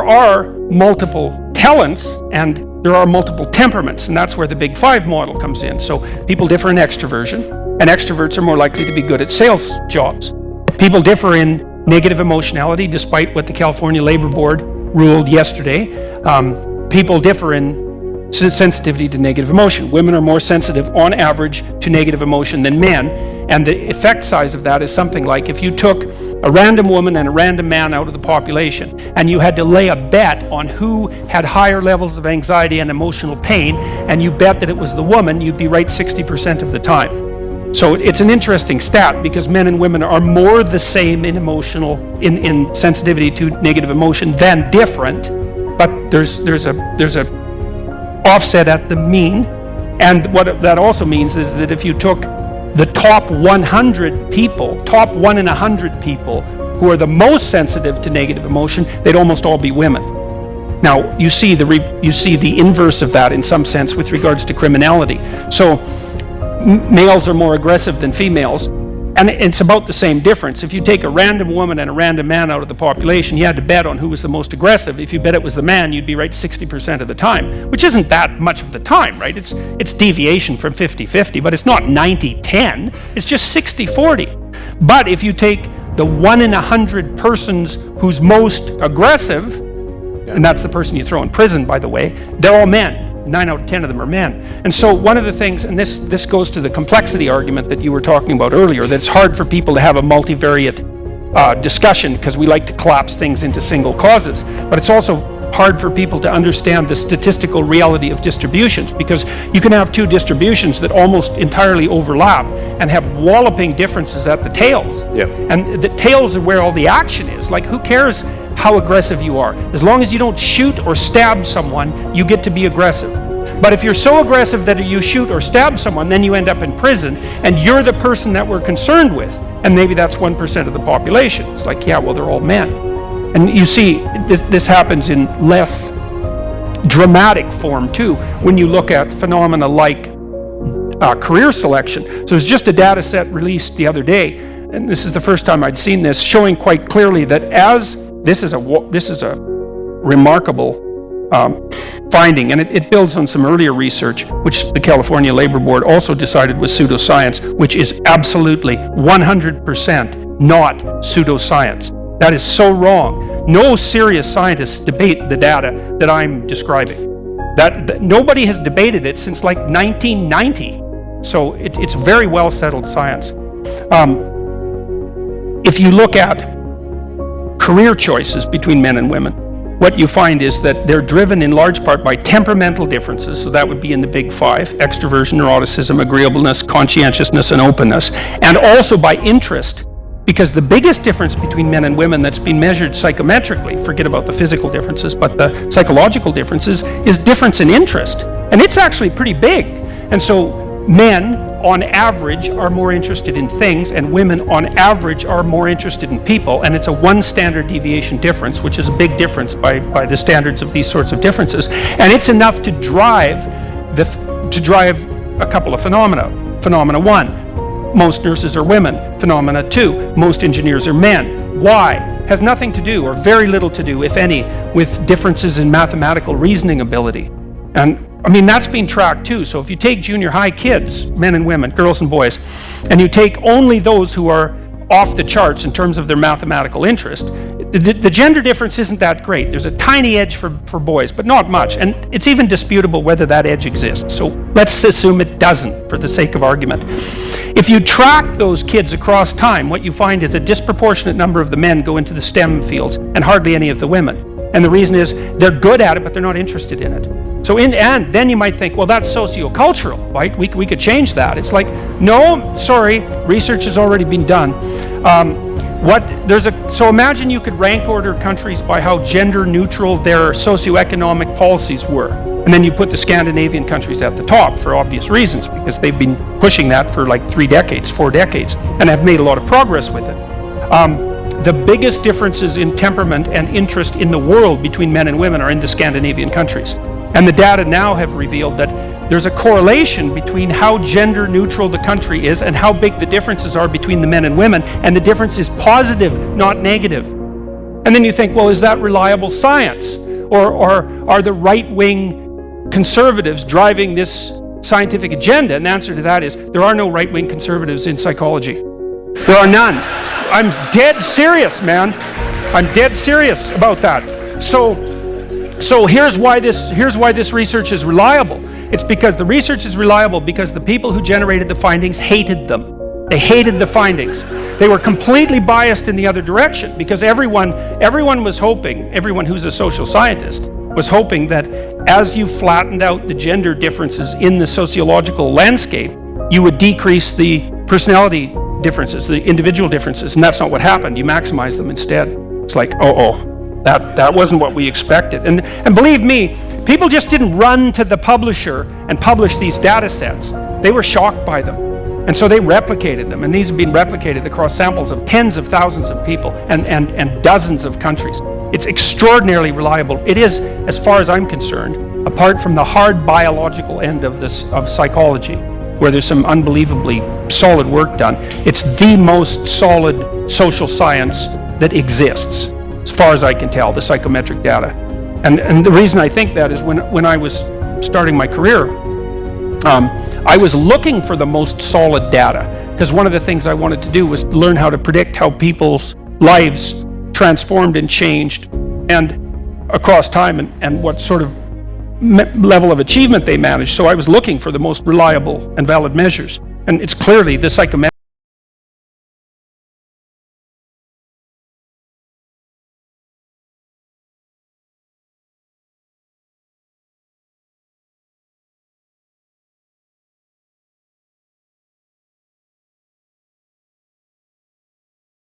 there are multiple talents and there are multiple temperaments, and that's where the Big Five model comes in. So people differ in extroversion, and extroverts are more likely to be good at sales jobs. People differ in negative emotionality, despite what the California Labor Board ruled yesterday. People differ in sensitivity to negative emotion. Women are more sensitive on average to negative emotion than men, and the effect size of that is something like if you took a random woman and a random man out of the population and you had to lay a bet on who had higher levels of anxiety and emotional pain, and you bet that it was the woman, you'd be right 60% of the time. So it's an interesting stat because men and women are more the same in in sensitivity to negative emotion than different, but there's a offset at the mean. And what that also means is that if you took the top 100 people, top 1 in 100 people who are the most sensitive to negative emotion, they'd almost all be women. Now, you see the inverse of that in some sense with regards to criminality. So males are more aggressive than females, and it's about the same difference. If you take a random woman and a random man out of the population, you had to bet on who was the most aggressive. If you bet it was the man, you'd be right 60% of the time, which isn't that much of the time, right? It's deviation from 50-50, but it's not 90-10, it's just 60-40. But if you take the 1 in 100 persons who's most aggressive, and that's the person you throw in prison, by the way, they're all men. 9 out of 10 of them are men. And so one of the things, and this goes to the complexity argument that you were talking about earlier, that it's hard for people to have a multivariate discussion because we like to collapse things into single causes. But it's also hard for people to understand the statistical reality of distributions, because you can have two distributions that almost entirely overlap and have walloping differences at the tails. Yeah. And the tails are where all the action is. Like, who cares how aggressive you are? As long as you don't shoot or stab someone, you get to be aggressive. But if you're so aggressive that you shoot or stab someone, then you end up in prison, and you're the person that we're concerned with. And maybe that's 1% of the population. It's like, yeah, well, they're all men. And you see, this happens in less dramatic form too, when you look at phenomena like career selection. So there's just a data set released the other day, and this is the first time I'd seen this, showing quite clearly that this is a remarkable finding, and it builds on some earlier research, which the California Labor Board also decided was pseudoscience, which is absolutely 100% not pseudoscience. That is so wrong. No serious scientists debate the data that I'm describing. That nobody has debated it since like 1990. So it's very well settled science. If you look at career choices between men and women, what you find is that they're driven in large part by temperamental differences. So that would be in the Big Five: extroversion, neuroticism, agreeableness, conscientiousness, and openness, and also by interest. Because the biggest difference between men and women that's been measured psychometrically, forget about the physical differences, but the psychological differences, is difference in interest. And it's actually pretty big. And so men, on average, are more interested in things, and women, on average, are more interested in people. And it's a 1 standard deviation difference, which is a big difference by the standards of these sorts of differences. And it's enough to drive a couple of phenomena. Phenomena 1. Most nurses are women. Phenomena 2, most engineers are men. Why? Has nothing to do, or very little to do, if any, with differences in mathematical reasoning ability. And I mean, that's being tracked too. So if you take junior high kids, men and women, girls and boys, and you take only those who are off the charts in terms of their mathematical interest, the gender difference isn't that great. There's a tiny edge for boys, but not much. And it's even disputable whether that edge exists. So let's assume it doesn't, for the sake of argument. If you track those kids across time, what you find is a disproportionate number of the men go into the STEM fields and hardly any of the women. And the reason is they're good at it, but they're not interested in it. So and then you might think, well, that's sociocultural, right? We could change that. It's like, no, sorry, research has already been done. So imagine you could rank order countries by how gender neutral their socioeconomic policies were. And then you put the Scandinavian countries at the top for obvious reasons, because they've been pushing that for like 3 decades, 4 decades, and have made a lot of progress with it. The biggest differences in temperament and interest in the world between men and women are in the Scandinavian countries. And the data now have revealed that there's a correlation between how gender neutral the country is and how big the differences are between the men and women, and the difference is positive, not negative. And then you think, well, is that reliable science? Or are the right-wing conservatives driving this scientific agenda? And the answer to that is, there are no right-wing conservatives in psychology. There are none. I'm dead serious, man. I'm dead serious about that. So here's why this research is reliable. It's because the research is reliable because the people who generated the findings hated them. They hated the findings. They were completely biased in the other direction because everyone was hoping, everyone who's a social scientist was hoping that as you flattened out the gender differences in the sociological landscape, you would decrease the personality differences, the individual differences, and that's not what happened. You maximize them instead. It's like, that wasn't what we expected. And believe me, people just didn't run to the publisher and publish these data sets. They were shocked by them. And so they replicated them, and these have been replicated across samples of tens of thousands of people and dozens of countries. It's extraordinarily reliable. It is, as far as I'm concerned, apart from the hard biological end of psychology, where there's some unbelievably solid work done, it's the most solid social science that exists, as far as I can tell, the psychometric data. And the reason I think that is when I was starting my career, I was looking for the most solid data, because one of the things I wanted to do was learn how to predict how people's lives transformed and changed and across time and what sort of level of achievement they managed. So I was looking for the most reliable and valid measures. And it's clearly the psychometric